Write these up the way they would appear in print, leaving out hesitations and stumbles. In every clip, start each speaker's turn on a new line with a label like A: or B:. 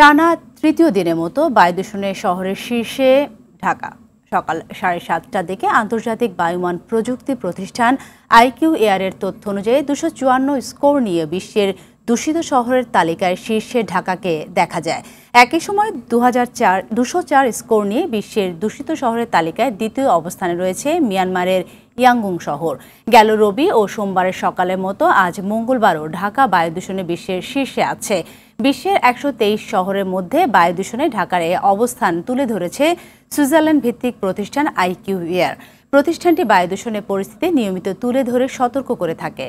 A: টানা তৃতীয় দিনের মতো বায়ু দূষণে শহরের শীর্ষে ঢাকা। সকাল 7:30টার দিকে আন্তর্জাতিক বায়ুমান প্রযুক্তি প্রতিষ্ঠান আইকিউ এয়ারের তথ্য অনুযায়ী 254 স্কোর নিয়ে বিশ্বের দূষিত শহরের তালিকায় শীর্ষে ঢাকাকে দেখা যায়। একই সময় 204 স্কোর নিয়ে বিশ্বের দূষিত শহরের তালিকায় দ্বিতীয় অবস্থানে রয়েছে মিয়ানমারের ইয়াঙ্গুন শহর। গেল রবি ও সোমবারের সকালের মতো আজ মঙ্গলবারও ঢাকা বায়ু দূষণে বিশ্বের শীর্ষে আছে। বিশ্বের 123 শহরের মধ্যে বায়ু দূষণে ঢাকার এই অবস্থান তুলে ধরেছে সুইজারল্যান্ড ভিত্তিক প্রতিষ্ঠান আইকিউ এয়ার। প্রতিষ্ঠানটি বায়ু দূষণের পরিস্থিতি নিয়মিত তুলে ধরে সতর্ক করে থাকে।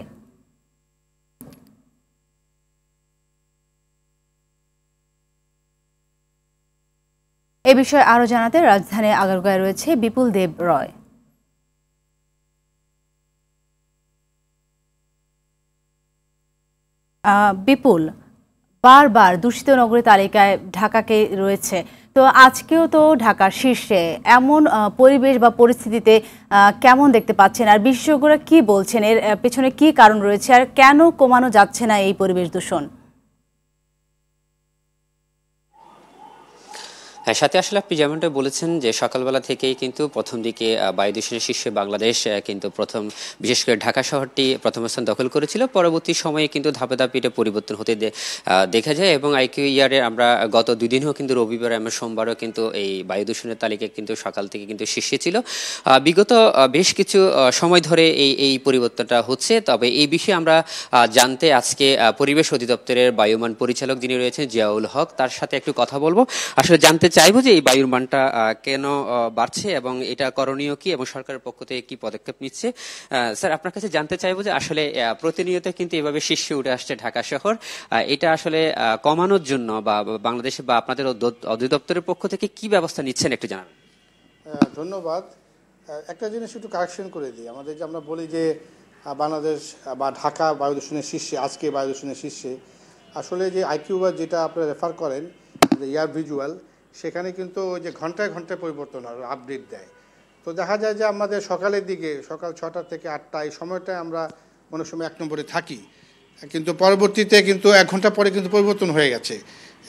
A: এ বিষয়ে আরও জানাতে রাজধানী আগারগাঁয়ে রয়েছে বিপুল দেব রয়। বিপুল, বারবার দূষিত নগরী তালিকায় ঢাকাকে রয়েছে, তো আজকেও তো ঢাকার শীর্ষে, এমন পরিবেশ বা পরিস্থিতিতে কেমন দেখতে পাচ্ছেন, আর বিশেষজ্ঞরা কি বলছেন, এর পেছনে কি কারণ রয়েছে, আর কেন কমানো যাচ্ছে না এই পরিবেশ দূষণ?
B: হ্যাঁ, সাথে আসলে আপনি যেমনটা বলেছেন যে সকালবেলা থেকেই কিন্তু প্রথম দিকে বায়ু দূষণের শীর্ষে বাংলাদেশ কিন্তু বিশেষ করে ঢাকা শহরটি প্রথম স্থান দখল করেছিল। পরবর্তী সময়ে কিন্তু ধাপে ধাপে এটা পরিবর্তন হতে দেখা যায় এবং আইকিউ ইয়ারে আমরা গত দুদিনও কিন্তু রবিবার এবং সোমবারও কিন্তু এই বায়ু দূষণের তালিকায় কিন্তু সকাল থেকে কিন্তু শীর্ষে ছিল। বিগত বেশ কিছু সময় ধরে এই পরিবর্তনটা হচ্ছে। তবে এই বিষয়ে আমরা জানতে আজকে পরিবেশ অধিদপ্তরের বায়ুমান পরিচালক যিনি রয়েছেন জিয়াউল হক, তার সাথে একটু কথা বলবো। আসলে জানতে চাইবো যে এই বায়ুর মানটা কেন বাড়ছে এবং এটা করণীয় কি এবং সরকারের পক্ষ থেকে কি পদক্ষেপ নিচ্ছে। স্যার, আপনার কাছে জানতে চাইবো যে আসলে প্রতিনিয়ত কিন্তু এভাবে শীর্ষে উঠে আসছে ঢাকা শহর, এটা আসলে কমানোর জন্য বা বাংলাদেশে বা আপনাদের অধিদপ্তরের পক্ষ থেকে কি ব্যবস্থা নিচ্ছেন একটু জানাবেন।
C: ধন্যবাদ। একটা জিনিস একটু কারেকশন করে দিই। আমাদের যে আমরা বলি যে বাংলাদেশ বা ঢাকা বায়ু দূষণের শীর্ষে, আজকে বায়ু দূষণের শীর্ষে, আসলে যে আইকিউ বা যেটা আপনারা রেফার করেন এয়ার ভিজুয়াল, সেখানে কিন্তু ওই যে ঘন্টায় ঘন্টায় পরিবর্তন হয়, আপডেট দেয়। তো দেখা যায় যে আমাদের সকালের দিকে, সকাল 6টা থেকে 8টা এই সময়টায় আমরা অনেক সময় 1 নম্বরে থাকি, কিন্তু পরবর্তীতে কিন্তু 1 ঘন্টা পরে কিন্তু পরিবর্তন হয়ে গেছে।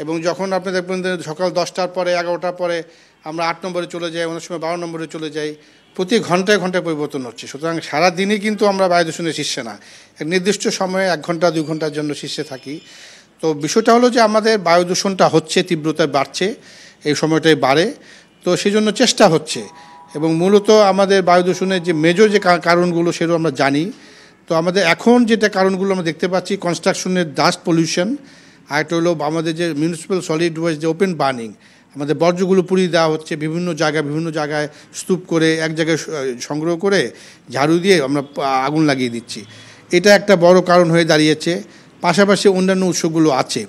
C: এবং যখন আপনি দেখবেন সকাল 10টার পরে 11টার পরে আমরা 8 নম্বরে চলে যাই, অনেক সময় 12 নম্বরে চলে যাই। প্রতি ঘন্টায় ঘন্টায় পরিবর্তন হচ্ছে। সুতরাং সারাদিনই কিন্তু আমরা বায়ু দূষণের শীর্ষে না, এক নির্দিষ্ট সময়ে 1 ঘন্টা 2 ঘন্টার জন্য শীর্ষে থাকি। তো বিষয়টা হলো যে আমাদের বায়ু দূষণটা হচ্ছে, তীব্রতা বাড়ছে, এই সময়টাই বাড়ে। তো সেই জন্য চেষ্টা হচ্ছে এবং মূলত আমাদের বায়ু দূষণের যে মেজর যে কারণগুলো সেগুলো আমরা জানি। তো আমাদের এখন যেটা কারণগুলো আমরা দেখতে পাচ্ছি, কনস্ট্রাকশনের ডাস্ট পলিউশন, আর একটা হলো আমাদের যে মিউনিসিপ্যাল সলিড ওয়েস্ট, যে ওপেন বার্নিং, আমাদের বর্জ্যগুলো পুড়িয়ে দেওয়া হচ্ছে বিভিন্ন জায়গায় স্তূপ করে এক জায়গায় সংগ্রহ করে ঝাড়ু দিয়ে আমরা আগুন লাগিয়ে দিচ্ছি। এটা একটা বড় কারণ হয়ে দাঁড়িয়েছে। পাশাপাশি অন্যান্য উৎসগুলো আছে।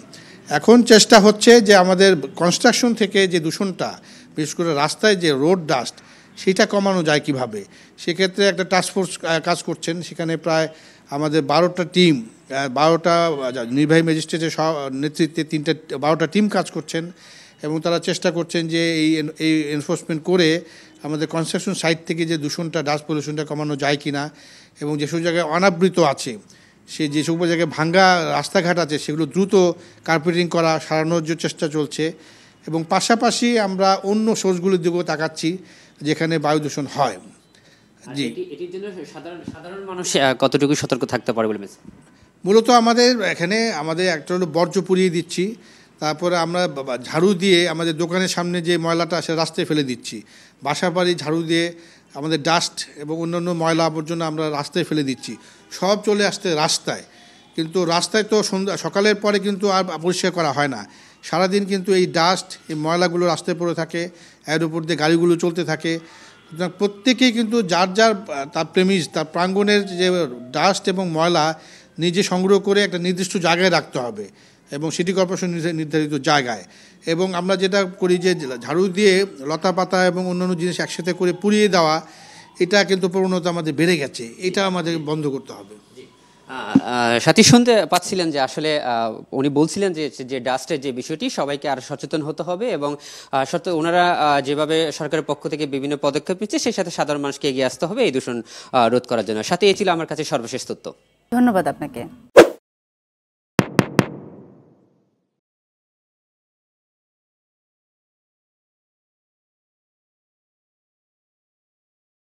C: এখন চেষ্টা হচ্ছে যে আমাদের কনস্ট্রাকশন থেকে যে দূষণটা, বিশেষ করে রাস্তায় যে রোড ডাস্ট, সেটা কমানো যায় কিভাবে। সেক্ষেত্রে একটা টাস্কফোর্স কাজ করছেন। সেখানে প্রায় আমাদের 12টা টিম, 12টা নির্বাহী ম্যাজিস্ট্রেটের নেতৃত্বে 12টা টিম কাজ করছেন এবং তারা চেষ্টা করছেন যে এই এনফোর্সমেন্ট করে আমাদের কনস্ট্রাকশন সাইট থেকে যে দূষণটা, ডাস্ট পলিউশনটা কমানো যায় কিনা, এবং যেসব জায়গায় অনাবৃত আছে, যেসব জায়গায় ভাঙ্গা রাস্তাঘাট আছে, সেগুলো দ্রুত কার্পেটিং করা, সারানোর যে চেষ্টা চলছে। এবং পাশাপাশি আমরা অন্য সোর্সগুলোর দিকেও তাকাচ্ছি যেখানে বায়ু দূষণ হয়।
B: জি, এটির জন্য সাধারণ মানুষ কতটুকু সতর্ক থাকতে পারে বলে
C: মূলত আমাদের এখানে একটা হলো বর্জ্য পুড়িয়ে দিচ্ছি, তারপরে আমরা ঝাড়ু দিয়ে আমাদের দোকানের সামনে যে ময়লাটা আসে রাস্তায় ফেলে দিচ্ছি, বাসা বাড়ি ঝাড়ু দিয়ে আমাদের ডাস্ট এবং অন্যান্য ময়লা আবর্জনা আমরা রাস্তায় ফেলে দিচ্ছি, সব চলে আসতে রাস্তায়। কিন্তু রাস্তায় তো সকালের পরে কিন্তু আর পরিষ্কার করা হয় না, সারাদিন কিন্তু এই ডাস্ট, এই ময়লাগুলো রাস্তায় পড়ে থাকে, এর উপর দিয়ে গাড়িগুলো চলতে থাকে। প্রত্যেকেই কিন্তু যার তার প্রেমিস, তার প্রাঙ্গণের যে ডাস্ট এবং ময়লা নিজে সংগ্রহ করে একটা নির্দিষ্ট জায়গায় রাখতে হবে এবং সিটি কর্পোরেশন নির্ধারিত জায়গায়। এবং আমরা যেটা করি যে ঝাড়ু দিয়ে লতা পাতা এবং অন্যান্য জিনিস একসাথে করে পুড়িয়ে দেওয়া, এটা কিন্তু প্রবণতা আমাদের বেড়ে গেছে, এটা আমাদের বন্ধ করতে হবে।
B: সাথী, শুনতে পাচ্ছিলেন যে আসলে উনি বলছিলেন যে ডাস্টের যে বিষয়টি, সবাইকে আর সচেতন হতে হবে এবং ওনারা যেভাবে সরকারের পক্ষ থেকে বিভিন্ন পদক্ষেপ নিচ্ছে, সেই সাথে সাধারণ মানুষকে এগিয়ে আসতে হবে এই দূষণ রোধ করার জন্য। সাথে এই ছিল আমার কাছে সর্বশেষ তথ্য।
A: ধন্যবাদ আপনাকে।